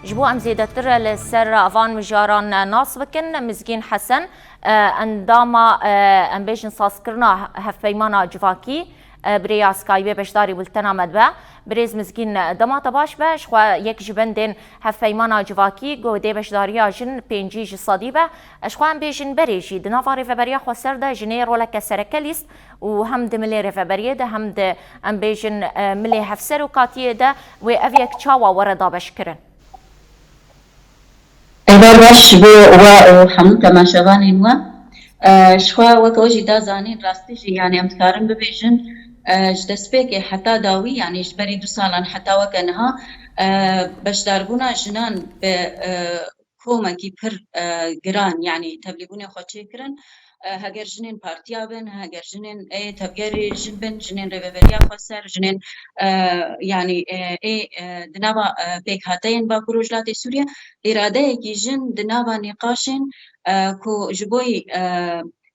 جبو ام زيدتر لسر افان مجاران ناس بكن مزگین حسن انداما ام بیشن ساس کرنا هفیمانا جواکی بریا سکایبه بشداری بولتنا مدبه بریز مزگین دماتا باش باش خو یک جبندن هفیمانا جواکی گوده بشداریا جن پنجی جصادیبه اشخو ام بیشن بریجی دنافاری فبریا خو سر ده جنی رولک سرکلیست و هم د ملی رفبریه ده هم د ام بیشن ملی هفسر و کاتیه ده و اویک چاوا وردا بشکرن باش بو و حمد تماشاغانين و شخوا وكوجي دا زانين راستي يعني امتكارن ببيجن جدسبيكي حتى داوي يعني جبري دو سالان حتى وكانها باش داربونا جنان كوما كي بر جران يعني تبليبوني خوتشي كرن هاگر جنين بارتيا بن هاگر جنين اي تبيري جنبن جنين ريفيريا خسر جنين يعني اي دنابا بيك هاتين باكروجلات سوريا اراده كي جن دنابا نقاشن كو جبوي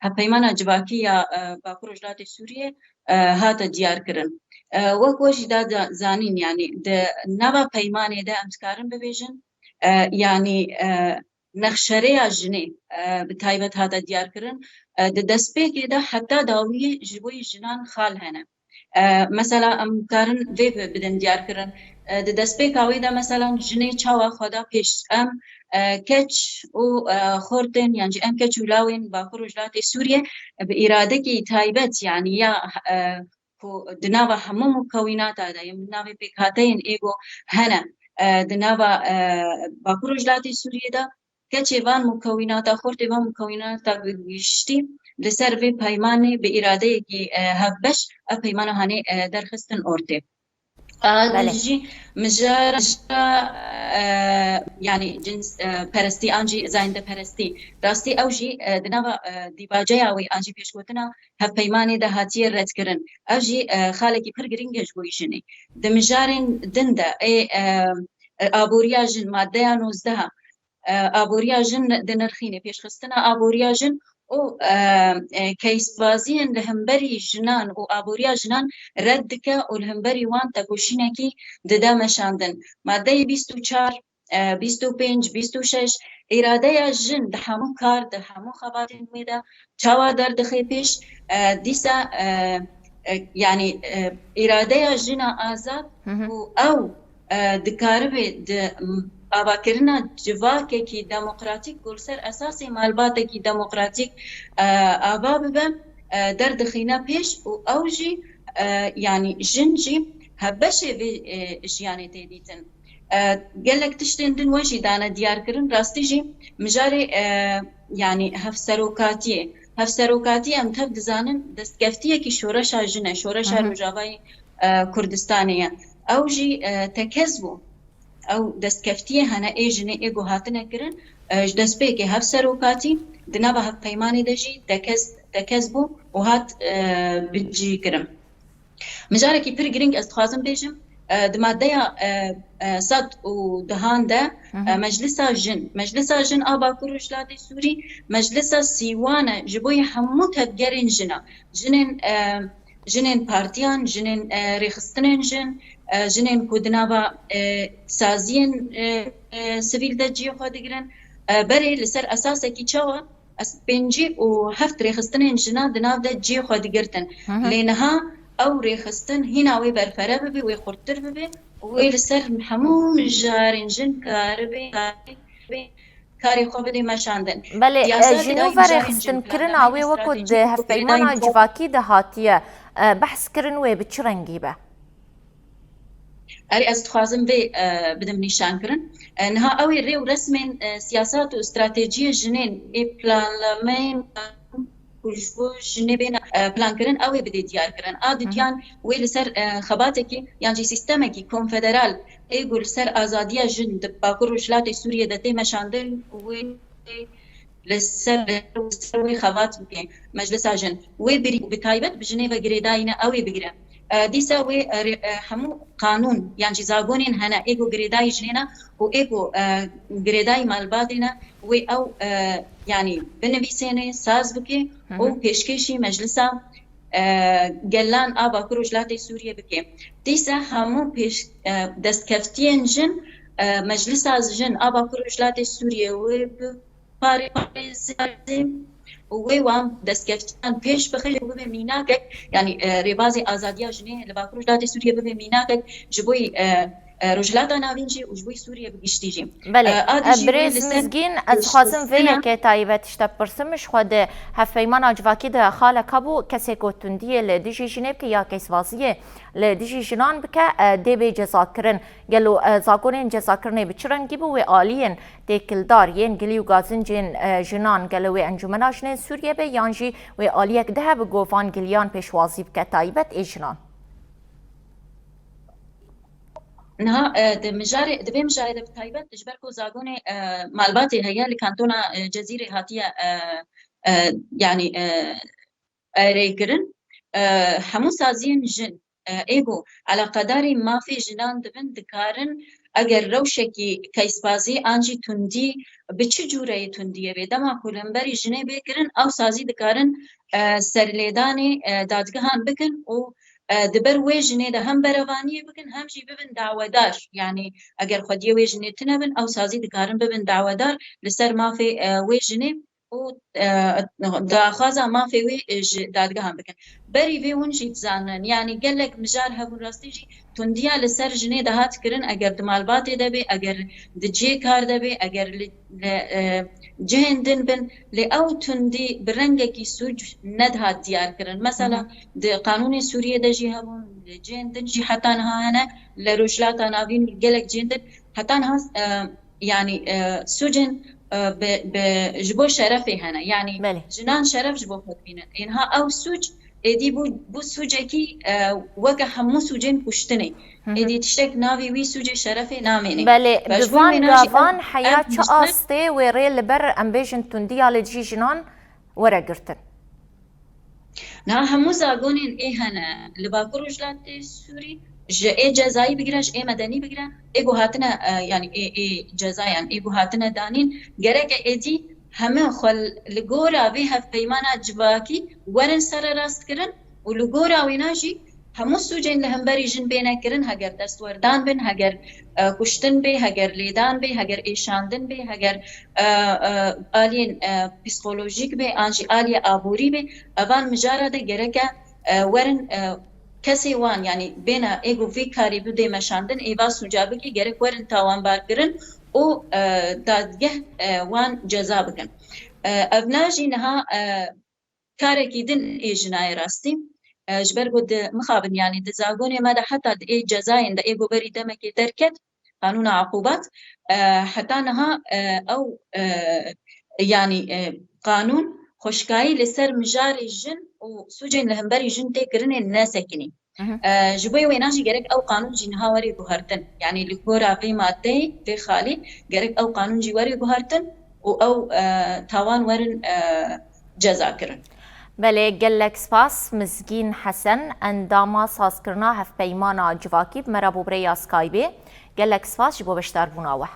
هپیمانا جواکیا باكروجلات سوريا هاتا ديار كرن وكوش دا زانين يعني دنابا پیمانه دا امتكارن ببيجن يعني نخشريا جني بتايبت هذا ديار كرن دسبيك ده حتى داوية جبوي جنان خال هنا مثلا ام كارن في بدن ديار كرن دسبيك هاوي ده مثلا جني چاوا خدا پیش ام كتش و خوردن يعني ام كتش ولاوين باكروجلات سوريا بإرادة كي تايبت يعني يا دنابا همو مكونات هذا يمنابي بيكاتين ايغو هنا دنابا باكروجلات سوريا ده كتشيفان مكونات خورتيفان مكونات گشتي لسر في پیمانه بإراده كي هفبش پیمانه هاني درخستن اورتي جي مجار يعني جنس پرستي انجي زاينده پرستي راستي اوجي دنابا ديباجيا وي انجي بيشوتنا هف پیمانه ده هاتي رد كرن اوجي خالقي پر گرينگش بويشني دمجارين دنده اي ابوريا جن ماده 19 ابوريا جن دنرخينه پیشخستنا ابوريا جن او كيس بازين لهمبري جنان و ابوريا جنان ردك والهمبري وان تكوشينكي ددا مشاندن ماده 24 25 26 اراده جن دحمو كار دحمو خباتين ميدا چاوا در دخي پیش ديسا يعني اراده جنا آزاد او دكاربه آباکرنا جواکه کی دموکراتیک گلسر اساسی مالباته کی دموکراتیک آبا ببن در دخینا پیش و اوجی يعني جنجي هبشه في جياني تيديتن قالك تشتندن وجي دانا ديار كرن راستيجي مجاري يعني هفسروكاتيه ام تب دزانن دستكفتيه كي شورشا جنه شورشا رجاوي كردستانيه اوجي تكذبو او دستكفتيه هنا ايجني ايجو هاتنا كرن دست بيكي هف سروكاتي دنابا هف پیماني دجي تكذبو وهات بجي كرم مجاركي بير جرينج استخازم بيجم دماديا صد ودهان ده مجلسا جن آبا كروجلاتي سوري مجلسا سيوانا جبوي حمو تبگرين جنين بارتيان جنين ريخستنين جنين كودنابا سازين سفيل دجي خودگرن بري لسر اساسا كي چاوا بنجي و هفت ريخستنين جنا دناب دجي خودگرتن لينها او ريخستن هنا وي برفره ببي وي خورتر ببي وي لسر حموم جارين جن كاربي كاري خو بدي مشاندن بله جنوب ريخستن كرن اوي وكود هفيمانا جواكي دهاتيه بحث كرن وي بتشرنگي به أري أستخدم في بدم نشان كرن إنها أوي ريو رسمين سياسات واستراتيجية جنين بلانلمين وجبو جنبين بلان كرن أوي بدي ديار كرن ديان ويل سر خباتكي يعني سيستمكي كونفدرال يقول سر آزادية جن باكر وجلات سوريا دتي مشاندل وي لسر خبات بكي مجلس جن وي بري بتايبت بجنيفا جريداينا أوي بجرا ديسا وي همو قانون يعني زاغونين هنا ايجو غريداي جنينا و ايجو غريداي مالبادينا وي او يعني بنفيسيني ساز بكي و بيشكيشي مجلسا گلان آبا کروجلات سوریه بکه دیسا همو پیش دست کفتین جن مجلس از جن آبا کروجلات سوریه و پاریز وی وام دستگفتن پیش بخیر و به میناک یعنی رباز آزادی جنه لباکروش داده سوریه به میناک جبوی رجلات ناوینجی و جبوی سوریه بگشتیجیم. بله برز مزگین از خواستم ویه که تایبت پرسمش خود هفیمان آجواکی ده خاله کبو کسی کتندیه لدیجی جنب که یا کس وازیه لدیجی جنان بکه دی به جزا کرن گلو زاگونین جزا کرنه بچرنگی بو و آلین دیکلدار ین گلی و گازن جنان گلو انجمنا جنین سوریه به یانجی و آلیک ده بگوفان گلیان پیشوازی بکه تایبت ایجنان. نها دبي مجاري بتايبت تجبر كو زاغوني مالباتي هي اللي كانتونا جزيرة هاتية يعني ريكرن همو سازين جن ايجو على قدر ما في جنان دبن دكارن اگر روشکی کیسبازی آنجی تندی به چه جوره تندیه به دما کولنبری جنه بکرن او سازی دکارن سرلیدانی دادگاهان بکن و دبر ویجنه ده هم بروانیه بکن هم جی ببن دعوادار يعني اگر خودی ویجنه تنبن او سازی دکارن ببن دعوادار لسر ما في ویجنه و داخوازا ما في وي دادگاه هم بکن بری وی اون جی زانن يعني قالك مجال هبون راستی جی تندیا لسر جنه دهات کرن اگر دمالبات دبی اگر دجی کار دبی اگر جهندن بن لأو تندي برنجكي سوج ندهات ديار كرن مثلا د قانون سوريا دجي هبون جهندن جي حتى هنا لرجلات نافين جلك جهندن حتى يعني سجن بجبو شرفي هنا يعني جنان شرف جبو خدبينا إنها أو سوج إدي بو سوجكي وكا همو سوجين كشتني إدي تشتك نافي وي سوجي شرفي ناميني بله بفان غافان حياة شاسته وريل بر أمبيجن تندي على جي جنان ورا قرتن نا همو زاغونين إيه هنا لباكو رجلات سوري إيه جزائي بگیرش إيه مدني بگیرن إيه هاتنا يعني إيه جزائي يعني إيه هاتنا دانين گرك إدي همه خل لگورا به هف پیمانا جواکی ورن سر راست کرن و لگورا ویناجی همو سوجین لهمبری جن بینه کرن هگر دستوردان بین هگر کشتن به هگر لیدان به هگر ایشاندن به هگر آلین پسیکولوژیک به آنجی آلی آبوری به اوان مجارا ده گرکه ورن کسی وان يعني بين ايجو في كاري بده مشاندن ايوا سوجابه كي گرك ورن تاوان بار کرن او دادگه وان جزا بکن افناجی نها کارکی دن ای جنای راستی جبر بود مخابن يعني دزاغوني ماذا حتى ای جزاين دا ايجو بري دمكي تركت قانون عقوبات حتى نها او يعني قانون خشكاي لسر مجاري جن و سوجين لهمبري جن تكرن الناس كني جبوي ويناشي جرك او قانون جنها وري بهرتن يعني لكورا قيماتي في خالي جرك او قانون جي وري بهرتن او تاوان ورن جزا كرن بله گلک سپاس مزگین حسن انداما سازکرنا هف پیمانا جواکی بمرابو بریا سکایبه گلک سپاس جبو بشتر بوناوه